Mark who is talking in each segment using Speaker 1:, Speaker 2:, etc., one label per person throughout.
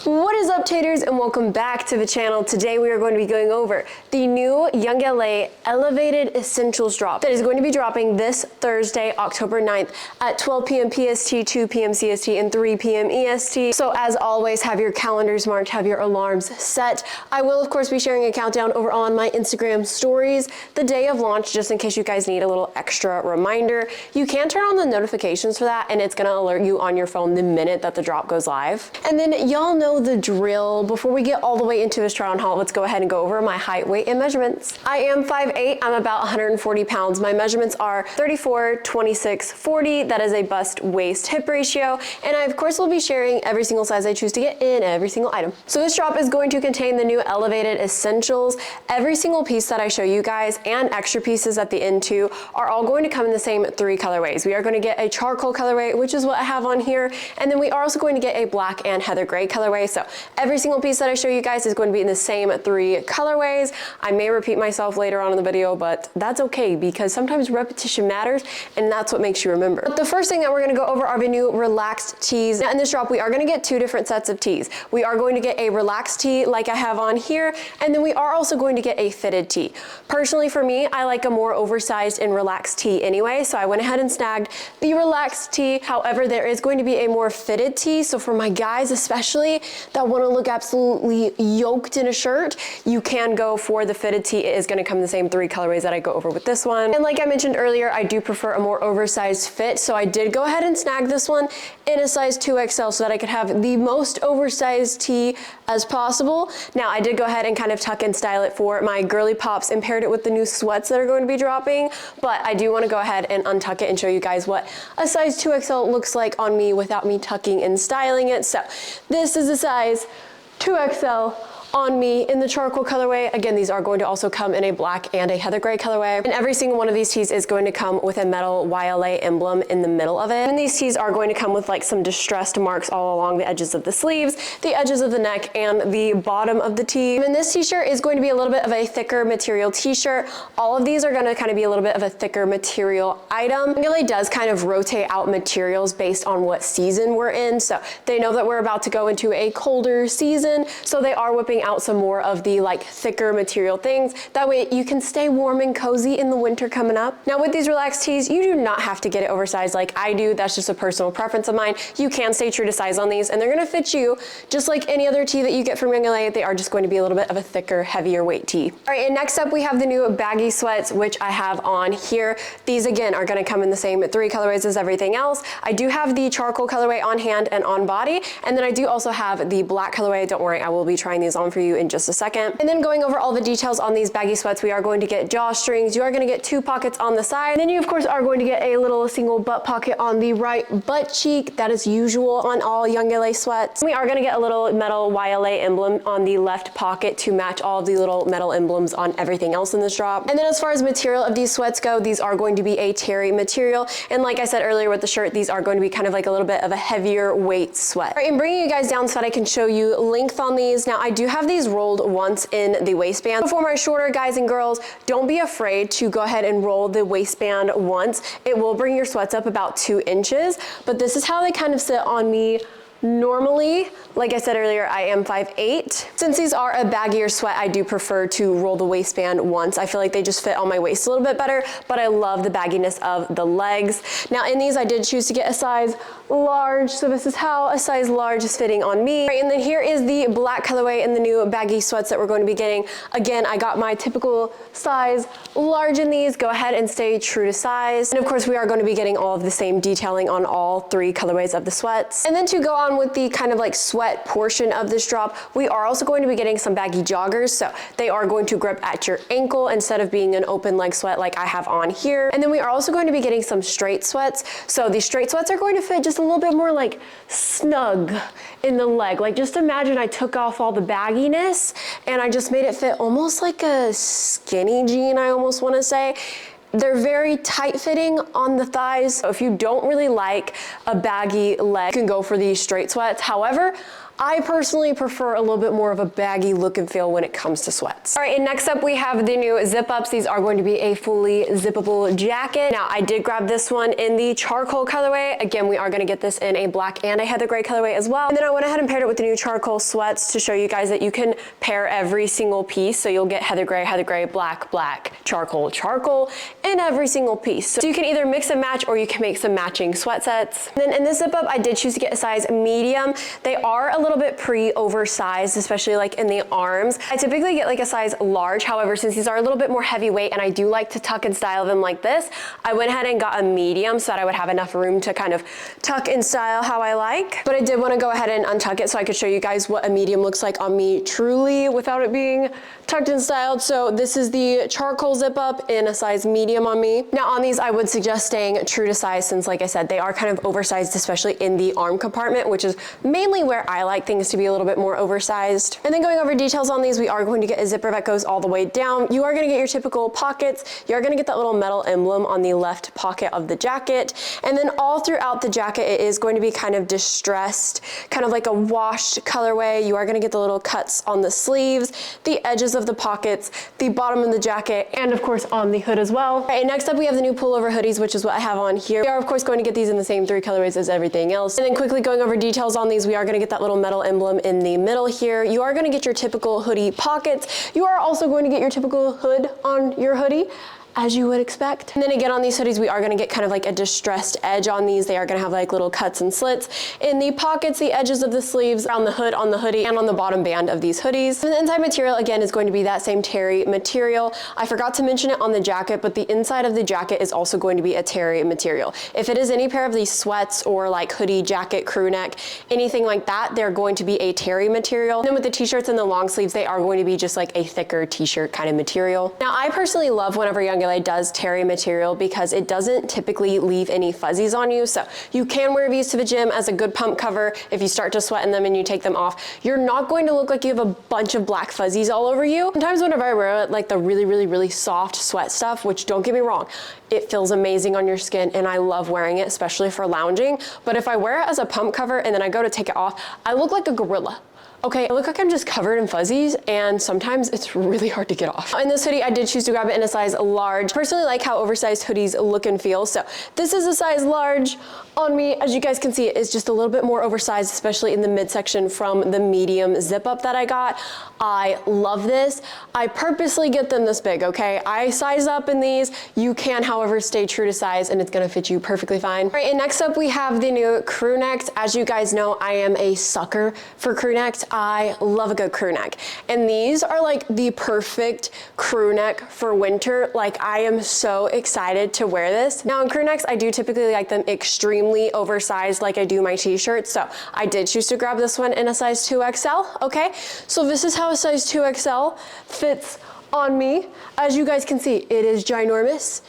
Speaker 1: What is up, Taters, and welcome back to the channel. Today we are going to be going over the new YOUNGLA Elevated Essentials drop that is going to be dropping this Thursday, October 9th at 12 p.m. PST, 2 p.m. CST, and 3 p.m. EST. So as always, have your calendars marked, have your alarms set. I will, of course, be sharing a countdown over on my Instagram stories the day of launch, just in case you guys need a little extra reminder. You can turn on the notifications for that, and it's going to alert you on your phone the minute that the drop goes live. And then y'all know the drill. Before we get all the way into this try on haul, let's go ahead and go over my height, weight, and measurements. I am 5'8". I'm about 140 pounds. My measurements are 34, 26, 40. That is a bust waist hip ratio. And I, of course, will be sharing every single size I choose to get in every single item. So this drop is going to contain the new Elevated Essentials. Every single piece that I show you guys and extra pieces at the end too are all going to come in the same 3 colorways. We are going to get a charcoal colorway, which is what I have on here. And then we are also going to get a black and heather gray colorway. So every single piece that I show you guys is going to be in the same 3 colorways. I may repeat myself later on in the video, but that's okay because sometimes repetition matters and that's what makes you remember. But the first thing that we're going to go over are the new relaxed tees. Now in this drop, we are going to get 2 different sets of tees. We are going to get a relaxed tee like I have on here, and then we are also going to get a fitted tee. Personally for me, I like a more oversized and relaxed tee anyway, so I went ahead and snagged the relaxed tee. However, there is going to be a more fitted tee, so for my guys especially that want to look absolutely yoked in a shirt, you can go for the fitted tee. It is going to come in the same 3 colorways that I go over with this one. And like I mentioned earlier, I do prefer a more oversized fit, so I did go ahead and snag this one in a size 2XL so that I could have the most oversized tee as possible. Now I did go ahead and kind of tuck and style it for my girly pops and paired it with the new sweats that are going to be dropping, but I do want to go ahead and untuck it and show you guys what a size 2XL looks like on me without me tucking and styling it. So this is a size 2XL on me in the charcoal colorway. Again, these are going to also come in a black and a heather gray colorway. And every single one of these tees is going to come with a metal YLA emblem in the middle of it. And these tees are going to come with like some distressed marks all along the edges of the sleeves, the edges of the neck, and the bottom of the tee. And this t-shirt is going to be a little bit of a thicker material t-shirt. All of these are going to kind of be a little bit of a thicker material item. It really does kind of rotate out materials based on what season we're in. So they know that we're about to go into a colder season, so they are whipping out some more of the like thicker material things. That way you can stay warm and cozy in the winter coming up. Now with these relaxed tees, you do not have to get it oversized like I do. That's just a personal preference of mine. You can stay true to size on these and they're gonna fit you just like any other tee that you get from YOUNGLA. They are just going to be a little bit of a thicker, heavier weight tee. All right, and next up we have the new baggy sweats, which I have on here. These again are gonna come in the same 3 colorways as everything else. I do have the charcoal colorway on hand and on body, and then I do also have the black colorway. Don't worry, I will be trying these on for you in just a second. And then going over all the details on these baggy sweats, we are going to get drawstrings. You are going to get 2 pockets on the side. And then you of course are going to get a little single butt pocket on the right butt cheek. That is usual on all YOUNGLA sweats. We are going to get a little metal YLA emblem on the left pocket to match all of the little metal emblems on everything else in this drop. And then as far as material of these sweats go, these are going to be a terry material. And like I said earlier with the shirt, these are going to be kind of like a little bit of a heavier weight sweat. All right, and bringing you guys down so that I can show you length on these. Now I do have these rolled once in the waistband. For my shorter guys and girls, don't be afraid to go ahead and roll the waistband once. It will bring your sweats up about 2 inches, but this is how they kind of sit on me normally. Like I said earlier, I am 5'8". Since these are a baggier sweat, I do prefer to roll the waistband once. I feel like they just fit on my waist a little bit better, but I love the bagginess of the legs. Now in these, I did choose to get a size large, so this is how a size large is fitting on me. Right, and then here is the black colorway in the new baggy sweats that we're going to be getting. Again, I got my typical size large in these. Go ahead and stay true to size. And of course, we are going to be getting all of the same detailing on all 3 colorways of the sweats. And then to go on with the kind of like sweat portion of this drop, we are also going to be getting some baggy joggers. So they are going to grip at your ankle instead of being an open leg sweat like I have on here. And then we are also going to be getting some straight sweats. So these straight sweats are going to fit just a little bit more like snug in the leg. Like just imagine I took off all the bagginess and I just made it fit almost like a skinny jean, I almost want to say. They're very tight fitting on the thighs. So if you don't really like a baggy leg, you can go for these straight sweats. However, I personally prefer a little bit more of a baggy look and feel when it comes to sweats. All right, and next up we have the new zip ups. These are going to be a fully zippable jacket. Now I did grab this one in the charcoal colorway. Again, we are gonna get this in a black and a heather gray colorway as well. And then I went ahead and paired it with the new charcoal sweats to show you guys that you can pair every single piece. So you'll get heather gray, black, black, charcoal, charcoal in every single piece. So you can either mix and match or you can make some matching sweat sets. And then in this zip up, I did choose to get a size medium. They are a little bit pre-oversized, especially like in the arms. I typically get like a size large. However, since these are a little bit more heavyweight and I do like to tuck and style them like this, I went ahead and got a medium so that I would have enough room to kind of tuck and style how I like. But I did want to go ahead and untuck it so I could show you guys what a medium looks like on me truly without it being tucked and styled. So this is the charcoal zip up in a size medium on me. Now on these, I would suggest staying true to size since, like I said, they are kind of oversized, especially in the arm compartment, which is mainly where I like things to be a little bit more oversized. And then going over details on these, we are going to get a zipper that goes all the way down. You are going to get your typical pockets. You're going to get that little metal emblem on the left pocket of the jacket. And then all throughout the jacket, it is going to be kind of distressed, kind of like a washed colorway. You are going to get the little cuts on the sleeves, the edges of the pockets, the bottom of the jacket, and of course on the hood as well. All right, next up we have the new pullover hoodies, which is what I have on here. We are of course going to get these in the same 3 colorways as everything else. And then quickly going over details on these, we are going to get that little metal emblem in the middle here. You are going to get your typical hoodie pockets. You are also going to get your typical hood on your hoodie, as you would expect. And then again on these hoodies, we are gonna get kind of like a distressed edge on these. They are gonna have like little cuts and slits in the pockets, the edges of the sleeves, around the hood, on the hoodie, and on the bottom band of these hoodies. And the inside material, again, is going to be that same terry material. I forgot to mention it on the jacket, but the inside of the jacket is also going to be a terry material. If it is any pair of these sweats or like hoodie, jacket, crew neck, anything like that, they're going to be a terry material. And then with the t-shirts and the long sleeves, they are going to be just like a thicker t-shirt kind of material. Now, I personally love whenever YOUNGLA does terry material because it doesn't typically leave any fuzzies on you. So you can wear these to the gym as a good pump cover. If you start to sweat in them and you take them off, you're not going to look like you have a bunch of black fuzzies all over you. Sometimes whenever I wear like the really soft sweat stuff, which don't get me wrong, it feels amazing on your skin and I love wearing it, especially for lounging. But if I wear it as a pump cover and then I go to take it off, I look like a gorilla. Okay, I look like I'm just covered in fuzzies and sometimes it's really hard to get off. In this hoodie, I did choose to grab it in a size large. Personally like how oversized hoodies look and feel. So this is a size large on me. As you guys can see, it is just a little bit more oversized, especially in the midsection from the medium zip up that I got. I love this. I purposely get them this big, okay? I size up in these. You can, however, stay true to size and it's gonna fit you perfectly fine. All right, and next up we have the new crew necks. As you guys know, I am a sucker for crew necks. I love a good crew neck. And these are like the perfect crew neck for winter. Like I am so excited to wear this. Now in crew necks, I do typically like them extremely oversized like I do my t-shirts. So I did choose to grab this one in a size 2XL, okay? So this is how a size 2XL fits on me. As you guys can see, it is ginormous.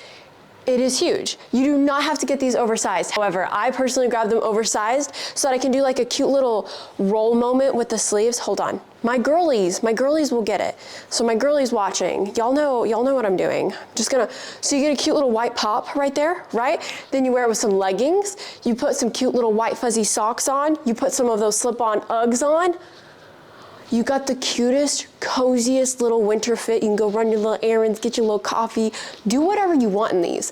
Speaker 1: It is huge. You do not have to get these oversized. However, I personally grabbed them oversized so that I can do like a cute little roll moment with the sleeves. Hold on. My girlies will get it. So my girlies watching, y'all know what I'm doing. Just gonna, so you get a cute little white pop right there, right? Then you wear it with some leggings. You put some cute little white fuzzy socks on. You put some of those slip-on Uggs on. You got the cutest, coziest little winter fit. You can go run your little errands, get your little coffee, do whatever you want in these.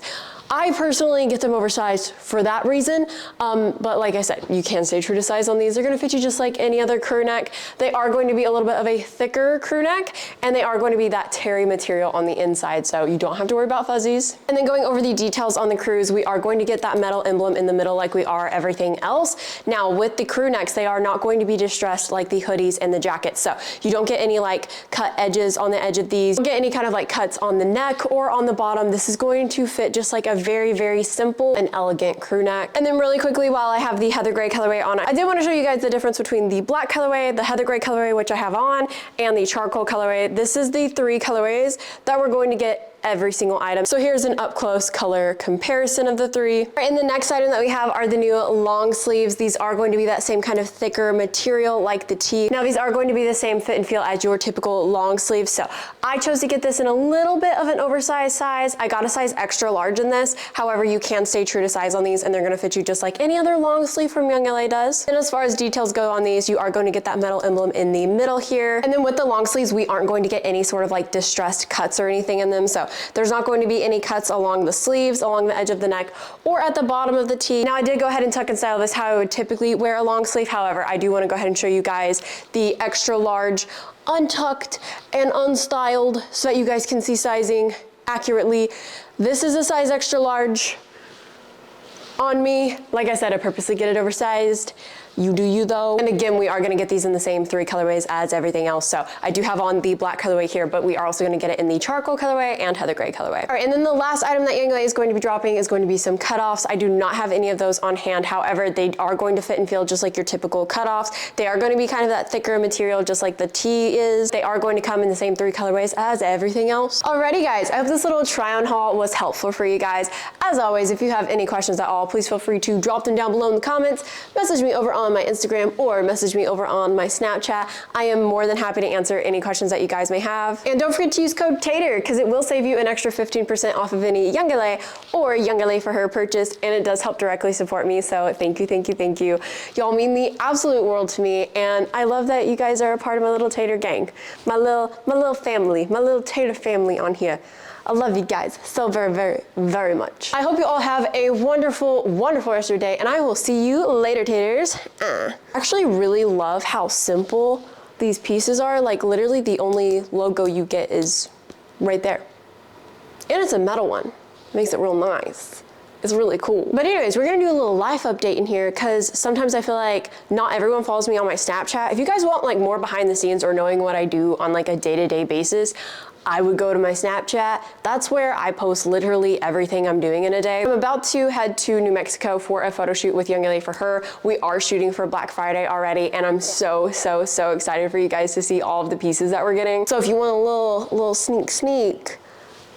Speaker 1: I personally get them oversized for that reason, but like I said, you can stay true to size on these. They're gonna fit you just like any other crew neck. They are going to be a little bit of a thicker crew neck, and they are going to be that terry material on the inside, so you don't have to worry about fuzzies. And then going over the details on the crews, we are going to get that metal emblem in the middle like we are everything else. Now with the crew necks, they are not going to be distressed like the hoodies and the jackets, so you don't get any like cut edges on the edge of these. You don't get any kind of like cuts on the neck or on the bottom. This is going to fit just like a very simple and elegant crew neck. And then really quickly, while I have the heather gray colorway on, I did want to show you guys the difference between the black colorway, the heather gray colorway, which I have on, and the charcoal colorway. This is the 3 colorways that we're going to get every single item. So here's an up close color comparison of the three. All right, and the next item that we have are the new long sleeves. These are going to be that same kind of thicker material like the tee. Now these are going to be the same fit and feel as your typical long sleeves. So I chose to get this in a little bit of an oversized size. I got a size extra large in this. However, you can stay true to size on these and they're gonna fit you just like any other long sleeve from Young LA does. And as far as details go on these, you are going to get that metal emblem in the middle here. And then with the long sleeves, we aren't going to get any sort of like distressed cuts or anything in them. So there's not going to be any cuts along the sleeves, along the edge of the neck, or at the bottom of the tee. Now I did go ahead and tuck and style this how I would typically wear a long sleeve. However, I do want to go ahead and show you guys the extra large, untucked and unstyled so that you guys can see sizing accurately. This is a size extra large on me. Like I said, I purposely get it oversized. You do you though. And again, we are gonna get these in the same 3 colorways as everything else. So I do have on the black colorway here, but we are also gonna get it in the charcoal colorway and heather gray colorway. All right, and then the last item that YOUNGLA is going to be dropping is going to be some cutoffs. I do not have any of those on hand. However, they are going to fit and feel just like your typical cutoffs. They are going to be kind of that thicker material, just like the tee is. They are going to come in the same 3 colorways as everything else. Alrighty guys, I hope this little try on haul was helpful for you guys. As always, if you have any questions at all, please feel free to drop them down below in the comments, message me over on my Instagram, or message me over on my Snapchat. I am more than happy to answer any questions that you guys may have. And don't forget to use code TATER because it will save you an extra 15% off of any YOUNGLA or YOUNGLA for her purchase, and it does help directly support me. So thank you, thank you, thank you. Y'all mean the absolute world to me, and I love that you guys are a part of my little Tater gang, my little family, my little Tater family on here. I love you guys so very, very, very much. I hope you all have a wonderful, wonderful rest of your day, and I will see you later, Taters. I actually really love how simple these pieces are. Like literally the only logo you get is right there. And it's a metal one. Makes it real nice. It's really cool. But anyways, we're gonna do a little life update in here because sometimes I feel like not everyone follows me on my Snapchat. If you guys want like more behind the scenes or knowing what I do on like a day-to-day basis, I would go to my Snapchat. That's where I post literally everything I'm doing in a day. I'm about to head to New Mexico for a photo shoot with YOUNGLA for her. We are shooting for Black Friday already, and I'm so excited for you guys to see all of the pieces that we're getting. So if you want a little sneak,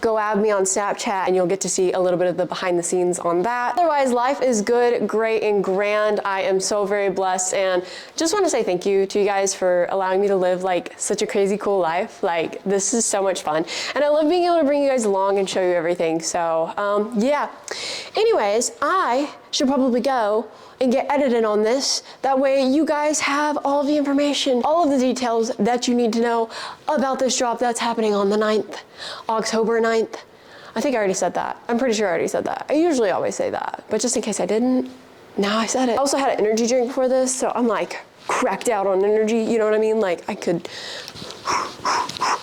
Speaker 1: go add me on Snapchat and you'll get to see a little bit of the behind the scenes on that. Otherwise, life is good, great, and grand. I am so very blessed, and just want to say thank you to you guys for allowing me to live like such a crazy cool life. Like this is so much fun, and I love being able to bring you guys along and show you everything. So yeah. Anyways, I should probably go and get edited on this. That way you guys have all of the information, all of the details that you need to know about this drop that's happening on the 9th, October 9th. I think I already said that. I'm pretty sure I already said that. I usually always say that, but just in case I didn't, now I said it. I also had an energy drink before this, so I'm like cracked out on energy, you know what I mean? Like I could,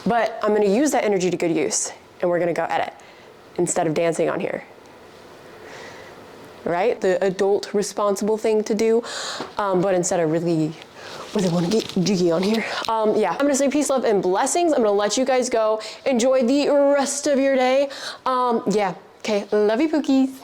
Speaker 1: but I'm gonna use that energy to good use, and we're gonna go edit instead of dancing on here. Right? The adult responsible thing to do, but instead I really want to get jiggy on here. Yeah, I'm gonna say peace, love, and blessings. I'm gonna let you guys go. Enjoy the rest of your day. Yeah, okay, love you, Pookies.